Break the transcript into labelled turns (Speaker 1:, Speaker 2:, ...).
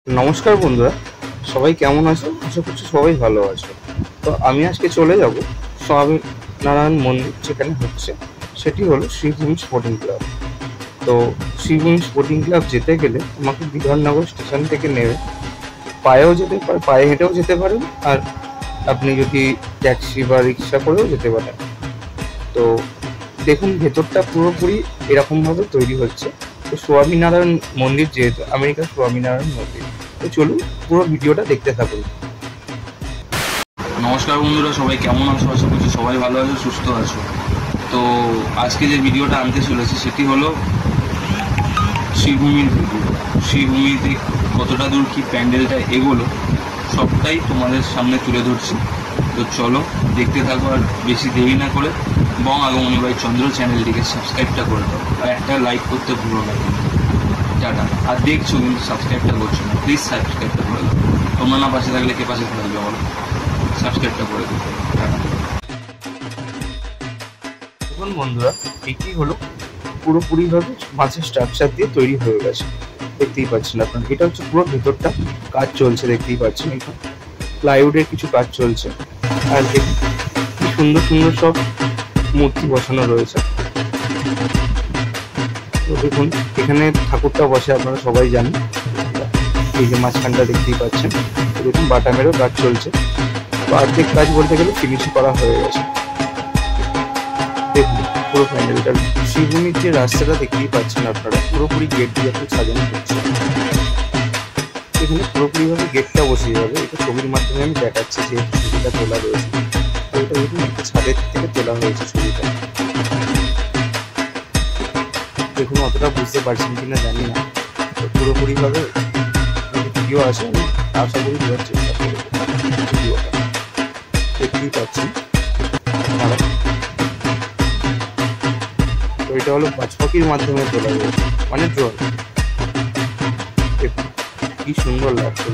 Speaker 1: নমস্কার বন্ধুরা, সবাই কেমন আছো? আশা করছি সবাই ভালো আছো। তো আমি আজকে চলে যাব স্বামীনারায়ণ মন্দির যেখানে হচ্ছে, সেটি হলো শ্রীভূমি স্পোর্টিং ক্লাব। তো শ্রীভূমি স্পোর্টিং ক্লাব যেতে গেলে আমাকে বিধাননগর স্টেশন থেকে নেমে পায়ে হেঁটেও যেতে পারেন, আর আপনি যদি ট্যাক্সি বা রিক্সা করেও যেতে পারেন। তো দেখুন, ভেতরটা পুরোপুরি এরকমভাবে তৈরি হচ্ছে। তো স্বামীনারায়ণ মন্দির, যেহেতু আমেরিকার স্বামীনারায়ণ মন্দির, তো চলুন পুরো ভিডিওটা দেখতে থাকুন।
Speaker 2: নমস্কার বন্ধুরা, সবাই কেমন আছো? আশা করছি সবাই ভালো আছো, সুস্থ আছো। তো আজকে যে ভিডিওটা আনতে চলেছি সেটি হলো শ্রীভূমির ভিডিও। শ্রীভূমিতে কতটা দূর কি প্যান্ডেলটা এগোলো সবটাই তোমাদের সামনে তুলে ধরছি। তো চলো দেখতে থাকো, আর বেশি দেরি না করে বং আগমনী বাই চন্দ্র চ্যানেলটিকে সাবস্ক্রাইবটা করে দাও, আর একটা লাইক করতে ভুলো না। টাটা। আর দেখছো কিন্তু সাবস্ক্রাইবটা করছো না, প্লিজ সাবস্ক্রাইবটা করে দাও। তোমরা না পাশে থাকলে কে পাশে থাকবে বলো? সাবস্ক্রাইবটা করে দিও। টাটা।
Speaker 1: দেখুন বন্ধুরা, এটি হলো পুরোপুরিভাবে মাছের স্ট্রাকচার দিয়ে তৈরি হয়ে গেছে। দেখতেই পাচ্ছেন আপনারা, এটা হচ্ছে পুরো ভেতরটা কাজ চলছে, দেখতেই পাচ্ছেন। এখানে প্লাইউডের কিছু কাজ চলছে, আর দেখুন কি সুন্দর সুন্দর সব মূর্তি বসানো রয়েছে। তো দেখুন, এখানে ঠাকুরটা বসে, আপনারা সবাই জানেন। এই যে মাঝখানটা দেখতেই পাচ্ছেন, তো দেখুন বাটামেরও কাজ চলছে। তো অর্ধেক কাজ বলতে গেলে ফিনিশ করা হয়ে গেছে। দেখুন পুরো প্যান্ডেলটার শ্রীভূমির যে রাস্তাটা দেখতেই পাচ্ছেন আপনারা, পুরোপুরি গেট দিয়ে সাজানো হচ্ছে। এখানে পুরোপুরিভাবে গেটটা বসে যাবে। এটা ছবির মাধ্যমে আমি দেখাচ্ছি, যে ছবিটা তোলা রয়েছে। তো এটা দেখুন একটা ছাদের থেকে তোলা হয়েছে ছবিটা। দেখুন অতটা বুঝতে পারছেন কিনা জানি না, তো পুরোপুরিভাবে ভিডিও আছে, আমি আশা করি দেওয়ার চেষ্টা করবো ভিডিওটা। দেখতেই পাচ্ছেন আপনারা। তো এটা হলো বাজপাখির মাধ্যমে তোলা হয়েছে, মানে ড্রোন। দেখুন কি সুন্দর লাগছে।